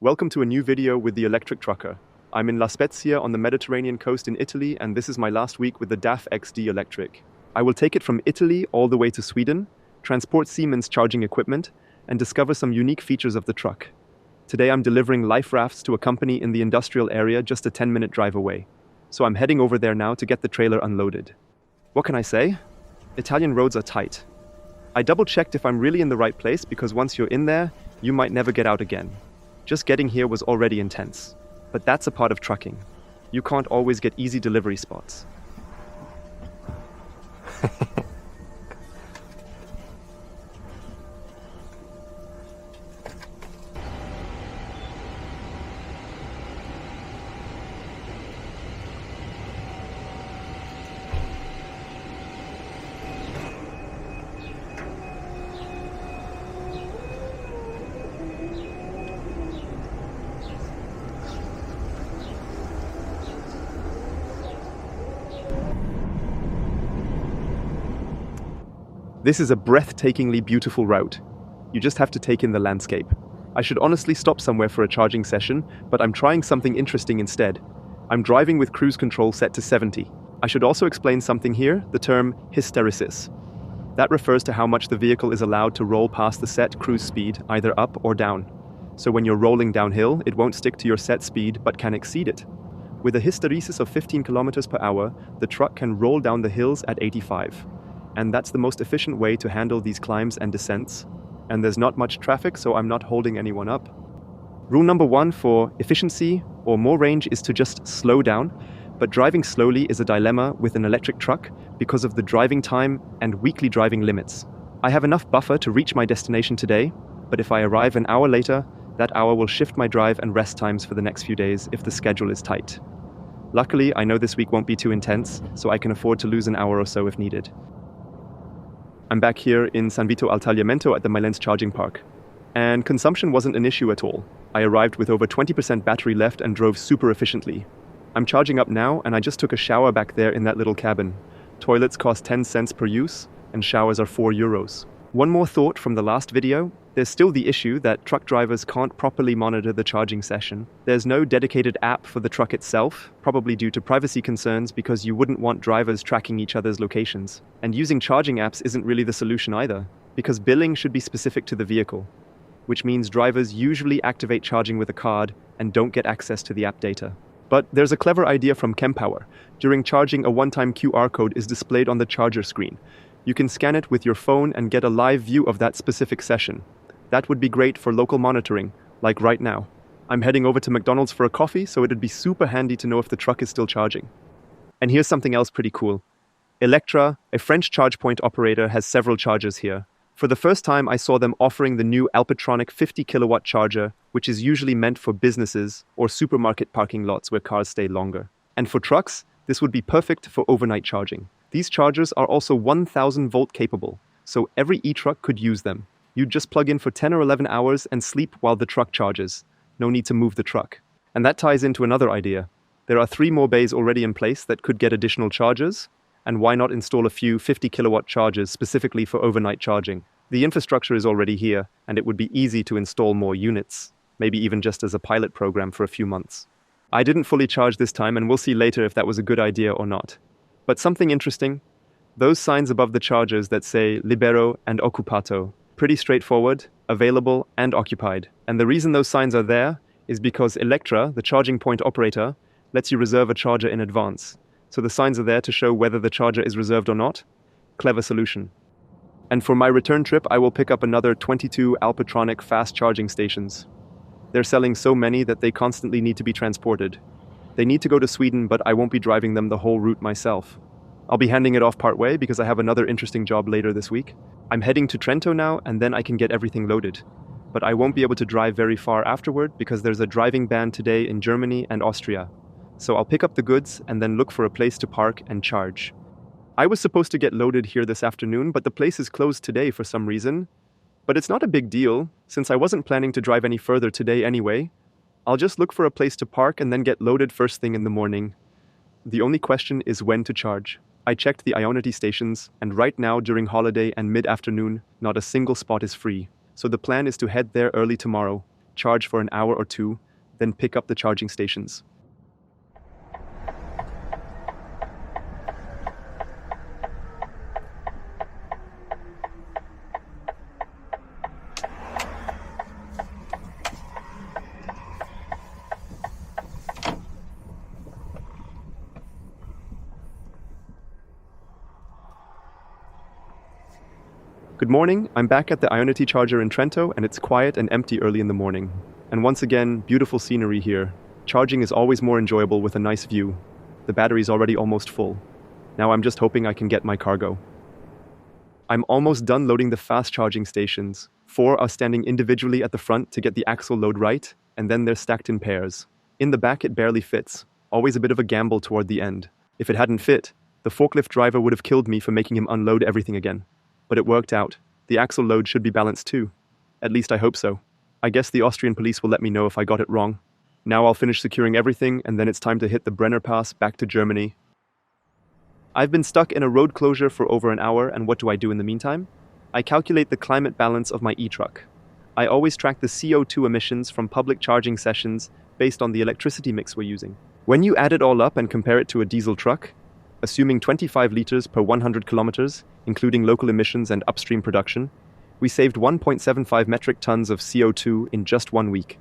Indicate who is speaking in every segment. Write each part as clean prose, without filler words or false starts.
Speaker 1: Welcome to a new video with the electric trucker. I'm in La Spezia on the Mediterranean coast in Italy, and this is my last week with the DAF XD electric. I will take it from Italy all the way to Sweden, transport Siemens charging equipment, and discover some unique features of the truck. Today I'm delivering life rafts to a company in the industrial area just a 10-minute drive away. So I'm heading over there now to get the trailer unloaded. What can I say? Italian roads are tight. I double-checked if I'm really in the right place because once you're in there, you might never get out again. Just getting here was already intense. But that's a part of trucking. You can't always get easy delivery spots. This is a breathtakingly beautiful route. You just have to take in the landscape. I should honestly stop somewhere for a charging session, but I'm trying something interesting instead. I'm driving with cruise control set to 70. I should also explain something here, the term hysteresis. That refers to how much the vehicle is allowed to roll past the set cruise speed, either up or down. So when you're rolling downhill, it won't stick to your set speed, but can exceed it. With a hysteresis of 15 kilometers per hour, the truck can roll down the hills at 85. And that's the most efficient way to handle these climbs and descents. And there's not much traffic, so I'm not holding anyone up. Rule number 1 for efficiency or more range is to just slow down, but driving slowly is a dilemma with an electric truck because of the driving time and weekly driving limits. I have enough buffer to reach my destination today, but if I arrive an hour later, that hour will shift my drive and rest times for the next few days if the schedule is tight. Luckily, I know this week won't be too intense, so I can afford to lose an hour or so if needed. I'm back here in San Vito al Tagliamento at the Milen's charging park. And consumption wasn't an issue at all. I arrived with over 20% battery left and drove super efficiently. I'm charging up now, and I just took a shower back there in that little cabin. Toilets cost 10 cents per use, and showers are €4. One more thought from the last video. There's still the issue that truck drivers can't properly monitor the charging session. There's no dedicated app for the truck itself, probably due to privacy concerns because you wouldn't want drivers tracking each other's locations. And using charging apps isn't really the solution either, because billing should be specific to the vehicle, which means drivers usually activate charging with a card and don't get access to the app data. But there's a clever idea from Kempower. During charging, a one-time QR code is displayed on the charger screen. You can scan it with your phone and get a live view of that specific session. That would be great for local monitoring, like right now. I'm heading over to McDonald's for a coffee, so it'd be super handy to know if the truck is still charging. And here's something else pretty cool. Electra, a French charge point operator, has several chargers here. For the first time, I saw them offering the new Alpitronic 50 kilowatt charger, which is usually meant for businesses or supermarket parking lots where cars stay longer. And for trucks, this would be perfect for overnight charging. These chargers are also 1000 volt capable, so every e-truck could use them. You'd just plug in for 10 or 11 hours and sleep while the truck charges. No need to move the truck. And that ties into another idea. There are 3 more bays already in place that could get additional chargers, and why not install a few 50 kilowatt chargers specifically for overnight charging? The infrastructure is already here, and it would be easy to install more units, maybe even just as a pilot program for a few months. I didn't fully charge this time, and we'll see later if that was a good idea or not. But something interesting, those signs above the chargers that say Libero and Occupato, pretty straightforward, available and occupied. And the reason those signs are there is because Electra, the charging point operator, lets you reserve a charger in advance. So the signs are there to show whether the charger is reserved or not. Clever solution. And for my return trip, I will pick up another 22 Alpitronic fast charging stations. They're selling so many that they constantly need to be transported. They need to go to Sweden, but I won't be driving them the whole route myself. I'll be handing it off partway because I have another interesting job later this week. I'm heading to Trento now, and then I can get everything loaded. But I won't be able to drive very far afterward because there's a driving ban today in Germany and Austria. So I'll pick up the goods and then look for a place to park and charge. I was supposed to get loaded here this afternoon, but the place is closed today for some reason. But it's not a big deal, since I wasn't planning to drive any further today anyway. I'll just look for a place to park and then get loaded first thing in the morning. The only question is when to charge. I checked the Ionity stations, and right now during holiday and mid-afternoon, not a single spot is free. So the plan is to head there early tomorrow. charge for an hour or two, then pick up the charging stations. Good morning, I'm back at the Ionity charger in Trento, and it's quiet and empty early in the morning. And once again, beautiful scenery here. Charging is always more enjoyable with a nice view. The battery's already almost full. Now I'm just hoping I can get my cargo. I'm almost done loading the fast charging stations. 4 are standing individually at the front to get the axle load right, and then they're stacked in pairs. In the back it barely fits, always a bit of a gamble toward the end. If it hadn't fit, the forklift driver would have killed me for making him unload everything again. But it worked out. The axle load should be balanced too. At least I hope so. I guess the Austrian police will let me know if I got it wrong. Now I'll finish securing everything, and then it's time to hit the Brenner Pass back to Germany. I've been stuck in a road closure for over an hour, and what do I do in the meantime? I calculate the climate balance of my e-truck. I always track the CO2 emissions from public charging sessions based on the electricity mix we're using. When you add it all up and compare it to a diesel truck, assuming 25 liters per 100 kilometers, including local emissions and upstream production, we saved 1.75 metric tons of CO2 in just 1 week.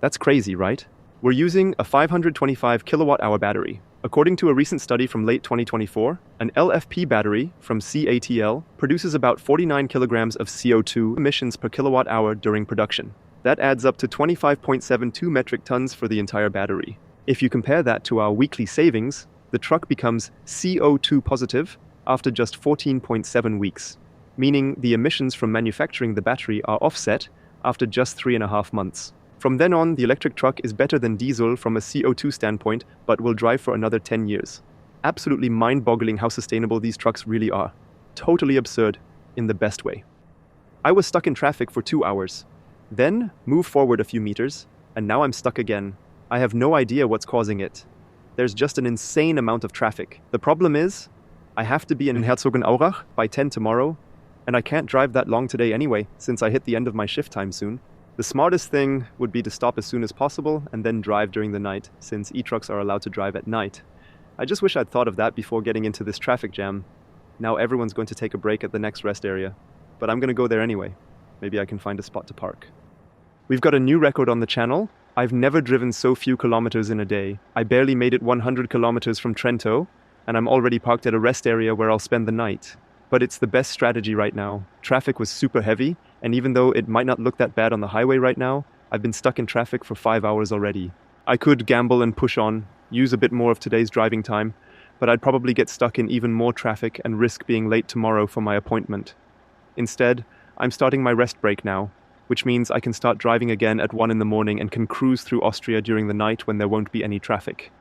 Speaker 1: That's crazy, right? We're using a 525 kilowatt-hour battery. According to a recent study from late 2024, an LFP battery from CATL produces about 49 kilograms of CO2 emissions per kilowatt-hour during production. That adds up to 25.72 metric tons for the entire battery. If you compare that to our weekly savings, the truck becomes CO2 positive after just 14.7 weeks, meaning the emissions from manufacturing the battery are offset after just 3.5 months. From then on, the electric truck is better than diesel from a CO2 standpoint, but will drive for another 10 years. Absolutely mind-boggling how sustainable these trucks really are. Totally absurd, in the best way. I was stuck in traffic for 2 hours. Then, moved forward a few meters, and now I'm stuck again. I have no idea what's causing it. There's just an insane amount of traffic. The problem is, I have to be in Herzogenaurach by 10 tomorrow, and I can't drive that long today anyway, since I hit the end of my shift time soon. The smartest thing would be to stop as soon as possible and then drive during the night, since e-trucks are allowed to drive at night. I just wish I'd thought of that before getting into this traffic jam. Now everyone's going to take a break at the next rest area, but I'm going to go there anyway. Maybe I can find a spot to park. We've got a new record on the channel. I've never driven so few kilometers in a day. I barely made it 100 kilometers from Trento, and I'm already parked at a rest area where I'll spend the night. But it's the best strategy right now. Traffic was super heavy, and even though it might not look that bad on the highway right now, I've been stuck in traffic for 5 hours already. I could gamble and push on, use a bit more of today's driving time, but I'd probably get stuck in even more traffic and risk being late tomorrow for my appointment. Instead, I'm starting my rest break now, which means I can start driving again at 1 in the morning and can cruise through Austria during the night when there won't be any traffic.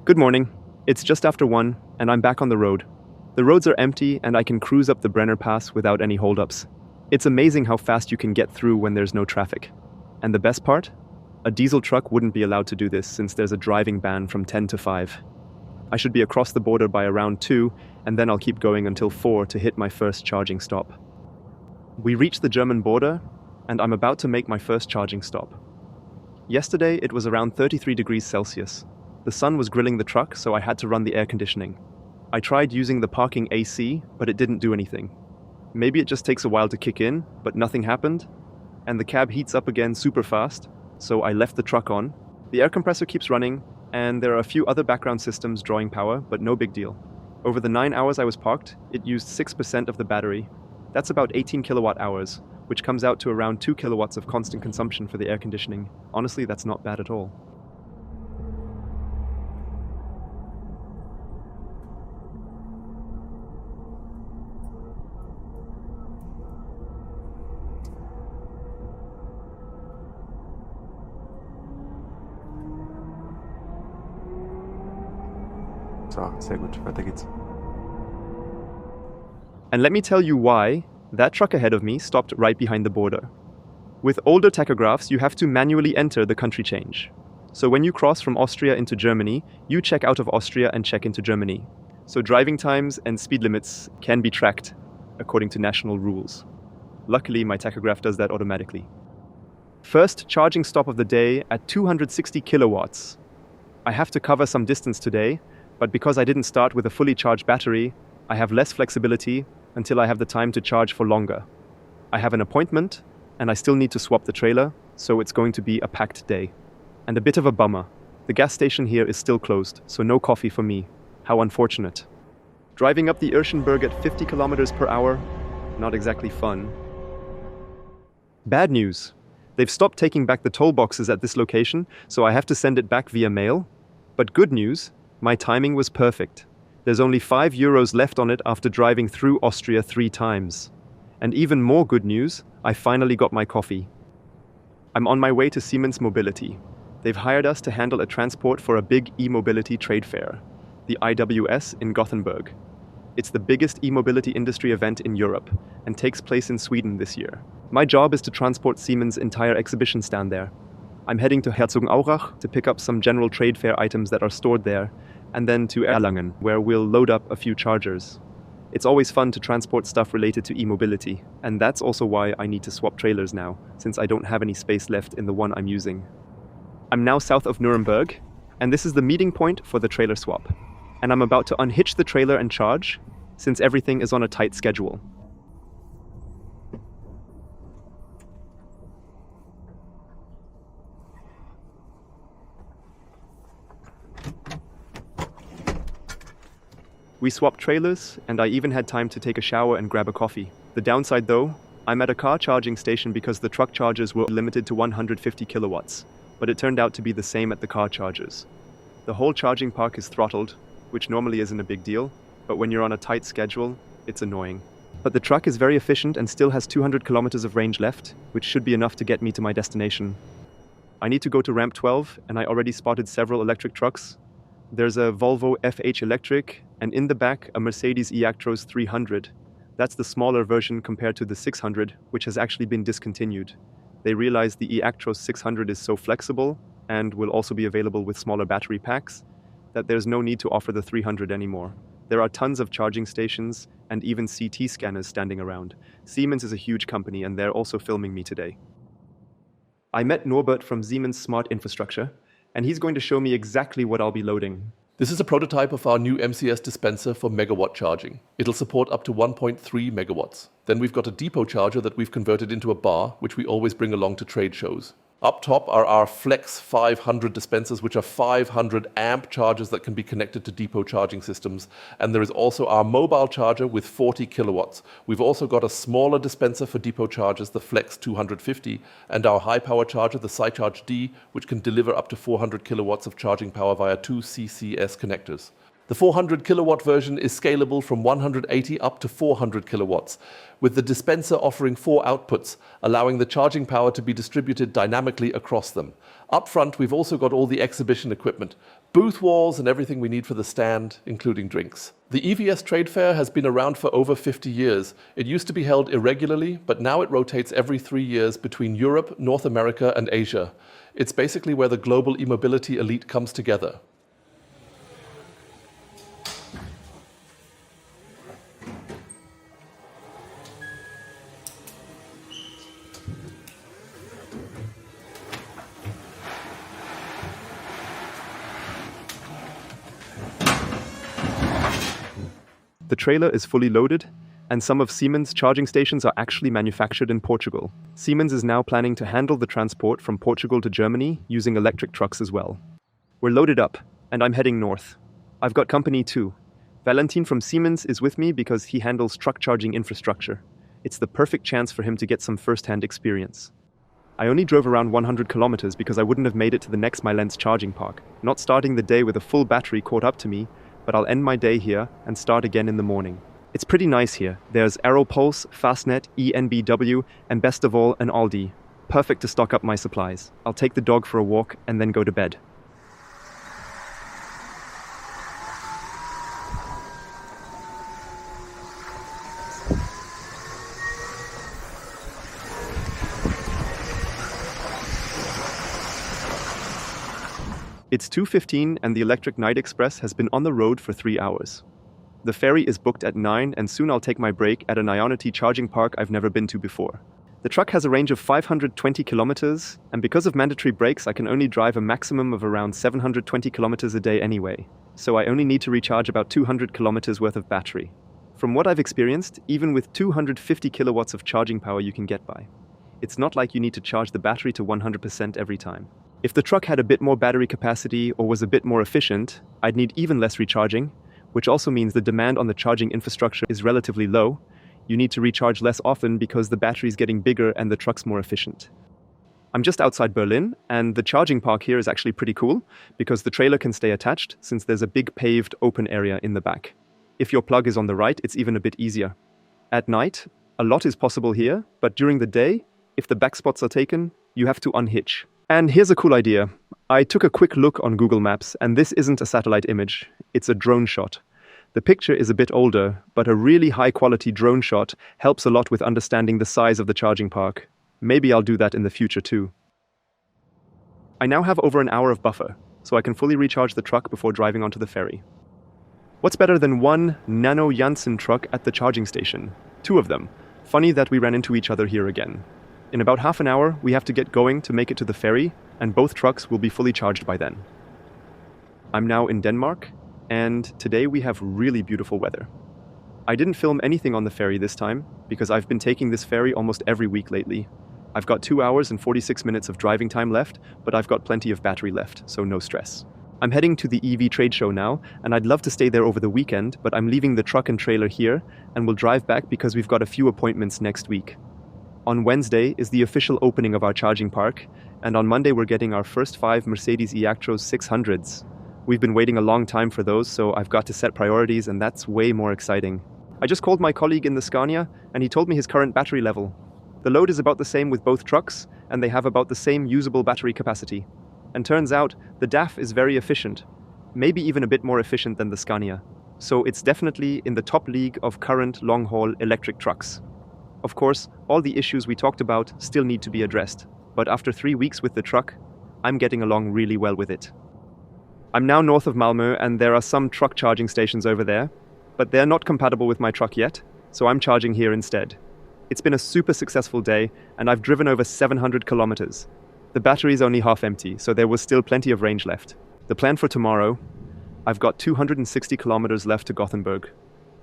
Speaker 1: Good morning. It's just after 1, and I'm back on the road. The roads are empty, and I can cruise up the Brenner Pass without any holdups. It's amazing how fast you can get through when there's no traffic. And the best part? A diesel truck wouldn't be allowed to do this since there's a driving ban from 10 to 5. I should be across the border by around 2, and then I'll keep going until 4 to hit my first charging stop. We reach the German border, and I'm about to make my first charging stop. Yesterday, it was around 33 degrees Celsius. The sun was grilling the truck, so I had to run the air conditioning. I tried using the parking AC, but it didn't do anything. Maybe it just takes a while to kick in, but nothing happened. And the cab heats up again super fast, so I left the truck on. The air compressor keeps running, and there are a few other background systems drawing power, but no big deal. Over the 9 hours I was parked, it used 6% of the battery. That's about 18 kilowatt hours, which comes out to around 2 kilowatts of constant consumption for the air conditioning. Honestly, that's not bad at all.
Speaker 2: So, sehr gut, weiter geht's.
Speaker 1: And let me tell you why that truck ahead of me stopped right behind the border. With older tachographs, you have to manually enter the country change. So when you cross from Austria into Germany, you check out of Austria and check into Germany. So driving times and speed limits can be tracked according to national rules. Luckily, my tachograph does that automatically. First charging stop of the day at 260 kilowatts. I have to cover some distance today, but because I didn't start with a fully charged battery, I have less flexibility until I have the time to charge for longer. I have an appointment, and I still need to swap the trailer, so it's going to be a packed day. And a bit of a bummer. The gas station here is still closed, so no coffee for me. How unfortunate. Driving up the Nuremberg at 50 kilometers per hour, not exactly fun. Bad news. They've stopped taking back the toll boxes at this location, so I have to send it back via mail. But good news, my timing was perfect. There's only €5 left on it after driving through Austria 3 times. And even more good news, I finally got my coffee. I'm on my way to Siemens Mobility. They've hired us to handle a transport for a big e-mobility trade fair, the IWS in Gothenburg. It's the biggest e-mobility industry event in Europe and takes place in Sweden this year. My job is to transport Siemens' entire exhibition stand there. I'm heading to Herzogenaurach to pick up some general trade fair items that are stored there, and then to Erlangen, where we'll load up a few chargers. It's always fun to transport stuff related to e-mobility, and that's also why I need to swap trailers now, since I don't have any space left in the one I'm using. I'm now south of Nuremberg, and this is the meeting point for the trailer swap. And I'm about to unhitch the trailer and charge, since everything is on a tight schedule. We swapped trailers, and I even had time to take a shower and grab a coffee. The downside though, I'm at a car charging station because the truck chargers were limited to 150 kilowatts, but it turned out to be the same at the car chargers. The whole charging park is throttled, which normally isn't a big deal, but when you're on a tight schedule, it's annoying. But the truck is very efficient and still has 200 kilometers of range left, which should be enough to get me to my destination. I need to go to ramp 12, and I already spotted several electric trucks. There's a Volvo FH Electric, and in the back, a Mercedes e-Actros 300. That's the smaller version compared to the 600, which has actually been discontinued. They realized the e-Actros 600 is so flexible, and will also be available with smaller battery packs, that there's no need to offer the 300 anymore. There are tons of charging stations, and even CT scanners standing around. Siemens is a huge company, and they're also filming me today. I met Norbert from Siemens Smart Infrastructure, and he's going to show me exactly what I'll be loading.
Speaker 2: This is a prototype of our new MCS dispenser for megawatt charging. It'll support up to 1.3 megawatts. Then we've got a depot charger that we've converted into a bar, which we always bring along to trade shows. Up top are our Flex 500 dispensers, which are 500 amp chargers that can be connected to depot charging systems. And there is also our mobile charger with 40 kilowatts. We've also got a smaller dispenser for depot chargers, the Flex 250, and our high power charger, the SiCharge D, which can deliver up to 400 kilowatts of charging power via 2 CCS connectors. The 400 kilowatt version is scalable from 180 up to 400 kilowatts, with the dispenser offering 4 outputs, allowing the charging power to be distributed dynamically across them. Up front, we've also got all the exhibition equipment, booth walls and everything we need for the stand, including drinks. The EVS trade fair has been around for over 50 years. It used to be held irregularly, but now it rotates every 3 years between Europe, North America and Asia. It's basically where the global e-mobility elite comes together.
Speaker 1: The trailer is fully loaded, and some of Siemens' charging stations are actually manufactured in Portugal. Siemens is now planning to handle the transport from Portugal to Germany using electric trucks as well. We're loaded up, and I'm heading north. I've got company too. Valentin from Siemens is with me because he handles truck charging infrastructure. It's the perfect chance for him to get some first-hand experience. I only drove around 100 kilometers because I wouldn't have made it to the next Mailen's charging park. Not starting the day with a full battery caught up to me, but I'll end my day here and start again in the morning. It's pretty nice here. There's Aeropulse, Fastnet, ENBW, and best of all, an Aldi. Perfect to stock up my supplies. I'll take the dog for a walk and then go to bed. It's 2:15 and the electric night express has been on the road for 3 hours. The ferry is booked at 9 and soon I'll take my break at an Ionity charging park I've never been to before. The truck has a range of 520 kilometers, and because of mandatory brakes I can only drive a maximum of around 720 kilometers a day anyway, so I only need to recharge about 200 kilometers worth of battery. From what I've experienced, even with 250 kilowatts of charging power you can get by. It's not like you need to charge the battery to 100% every time. If the truck had a bit more battery capacity or was a bit more efficient, I'd need even less recharging, which also means the demand on the charging infrastructure is relatively low. You need to recharge less often because the battery's getting bigger and the truck's more efficient. I'm just outside Berlin, and the charging park here is actually pretty cool because the trailer can stay attached since there's a big paved open area in the back. If your plug is on the right, it's even a bit easier. At night, a lot is possible here, but during the day, if the back spots are taken, you have to unhitch. And here's a cool idea. I took a quick look on Google Maps, and this isn't a satellite image, it's a drone shot. The picture is a bit older, but a really high-quality drone shot helps a lot with understanding the size of the charging park. Maybe I'll do that in the future too. I now have over an hour of buffer, so I can fully recharge the truck before driving onto the ferry. What's better than one Nano Janssen truck at the charging station? 2 of them. Funny that we ran into each other here again. In about half an hour, we have to get going to make it to the ferry, and both trucks will be fully charged by then. I'm now in Denmark, and today we have really beautiful weather. I didn't film anything on the ferry this time, because I've been taking this ferry almost every week lately. I've got 2 hours and 46 minutes of driving time left, but I've got plenty of battery left, so no stress. I'm heading to the EV trade show now, and I'd love to stay there over the weekend, but I'm leaving the truck and trailer here, and will drive back because we've got a few appointments next week. On Wednesday is the official opening of our charging park, and on Monday we're getting our first 5 Mercedes e-Actros 600s. We've been waiting a long time for those, so I've got to set priorities, and that's way more exciting. I just called my colleague in the Scania, and he told me his current battery level. The load is about the same with both trucks, and they have about the same usable battery capacity. And turns out, the DAF is very efficient, maybe even a bit more efficient than the Scania. So it's definitely in the top league of current long-haul electric trucks. Of course, all the issues we talked about still need to be addressed, but after 3 weeks with the truck, I'm getting along really well with it. I'm now north of Malmö, and there are some truck charging stations over there, but they're not compatible with my truck yet, so I'm charging here instead. It's been a super successful day, and I've driven over 700 kilometers. The battery's only half empty, so there was still plenty of range left. The plan for tomorrow, I've got 260 kilometers left to Gothenburg.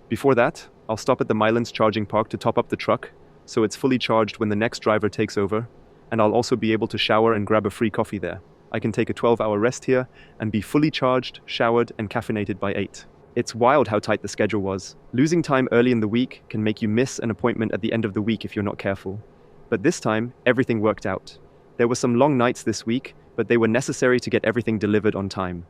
Speaker 1: Before that, I'll stop at the Mylens charging park to top up the truck, so it's fully charged when the next driver takes over, and I'll also be able to shower and grab a free coffee there. I can take a 12-hour rest here and be fully charged, showered, and caffeinated by 8. It's wild how tight the schedule was. Losing time early in the week can make you miss an appointment at the end of the week if you're not careful. But this time, everything worked out. There were some long nights this week, but they were necessary to get everything delivered on time.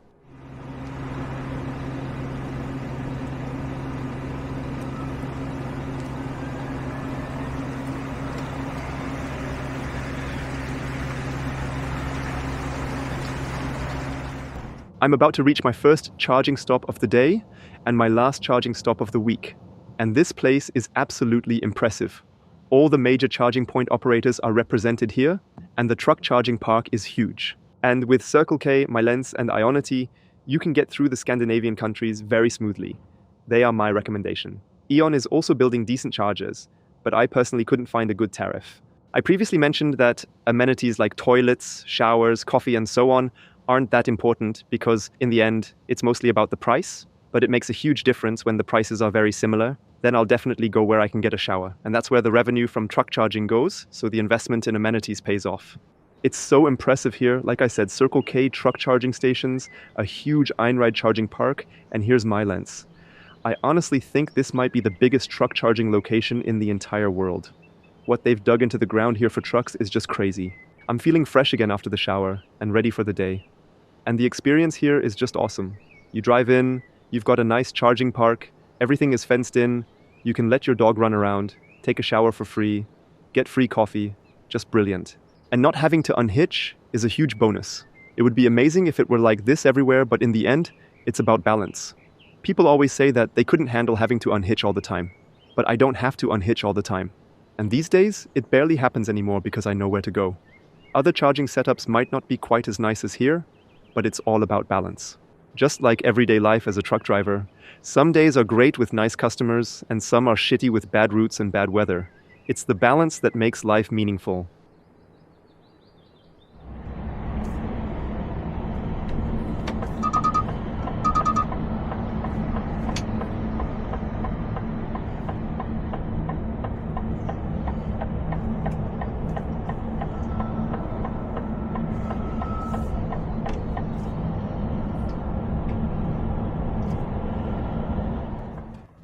Speaker 1: I'm about to reach my first charging stop of the day and my last charging stop of the week. And this place is absolutely impressive. All the major charging point operators are represented here, and the truck charging park is huge. And with Circle K, Mylens, and Ionity, you can get through the Scandinavian countries very smoothly. They are my recommendation. E.ON is also building decent chargers, but I personally couldn't find a good tariff. I previously mentioned that amenities like toilets, showers, coffee, and so on aren't that important because, in the end, it's mostly about the price, but it makes a huge difference when the prices are very similar. Then I'll definitely go where I can get a shower. And that's where the revenue from truck charging goes, so the investment in amenities pays off. It's so impressive here. Like I said, Circle K truck charging stations, a huge Einride charging park, and here's Mylens. I honestly think this might be the biggest truck charging location in the entire world. What they've dug into the ground here for trucks is just crazy. I'm feeling fresh again after the shower and ready for the day. And the experience here is just awesome. You drive in, you've got a nice charging park, everything is fenced in, you can let your dog run around, take a shower for free, get free coffee, just brilliant. And not having to unhitch is a huge bonus. It would be amazing if it were like this everywhere, but in the end, it's about balance. People always say that they couldn't handle having to unhitch all the time, but I don't have to unhitch all the time. And these days, it barely happens anymore because I know where to go. Other charging setups might not be quite as nice as here, but it's all about balance. Just like everyday life as a truck driver, some days are great with nice customers, and some are shitty with bad routes and bad weather. It's the balance that makes life meaningful.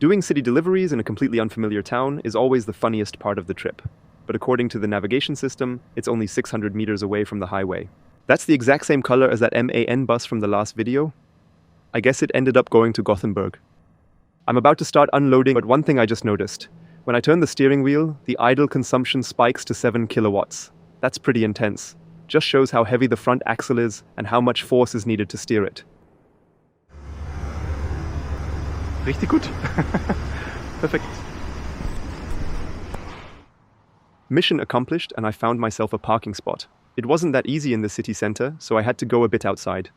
Speaker 1: Doing city deliveries in a completely unfamiliar town is always the funniest part of the trip. But according to the navigation system, it's only 600 meters away from the highway. That's the exact same color as that MAN bus from the last video. I guess it ended up going to Gothenburg. I'm about to start unloading, but one thing I just noticed. When I turn the steering wheel, the idle consumption spikes to 7 kilowatts. That's pretty intense. Just shows how heavy the front axle is and how much force is needed to steer it. Richtig gut. Perfect. Mission accomplished, and I found myself a parking spot. It wasn't that easy in the city center, so I had to go a bit outside.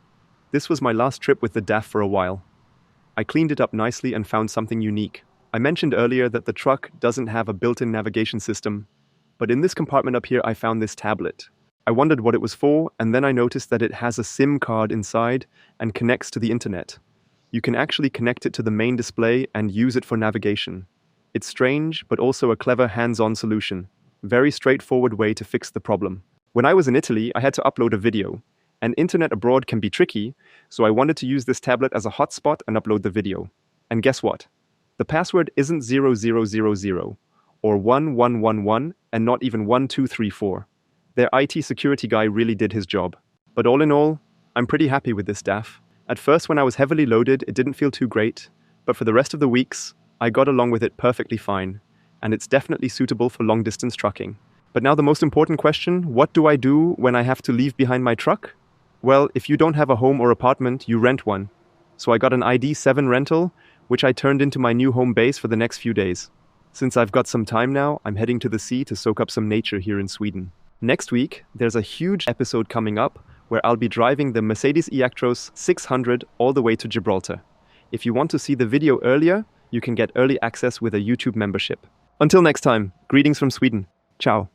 Speaker 1: This was my last trip with the DAF for a while. I cleaned it up nicely and found something unique. I mentioned earlier that the truck doesn't have a built-in navigation system, but in this compartment up here I found this tablet. I wondered what it was for, and then I noticed that it has a SIM card inside and connects to the internet. You can actually connect it to the main display and use it for navigation. It's strange, but also a clever hands-on solution. Very straightforward way to fix the problem. When I was in Italy, I had to upload a video. And internet abroad can be tricky, so I wanted to use this tablet as a hotspot and upload the video. And guess what? The password isn't 0000 or 1111 and not even 1234. Their IT security guy really did his job. But all in all, I'm pretty happy with this DAF. At first, when I was heavily loaded, it didn't feel too great, but for the rest of the weeks, I got along with it perfectly fine, and it's definitely suitable for long-distance trucking. But now the most important question, what do I do when I have to leave behind my truck? Well, if you don't have a home or apartment, you rent one. So I got an ID7 rental, which I turned into my new home base for the next few days. Since I've got some time now, I'm heading to the sea to soak up some nature here in Sweden. Next week, there's a huge episode coming up where I'll be driving the Mercedes E-Actros 600 all the way to Gibraltar. If you want to see the video earlier, you can get early access with a YouTube membership. Until next time, greetings from Sweden. Ciao.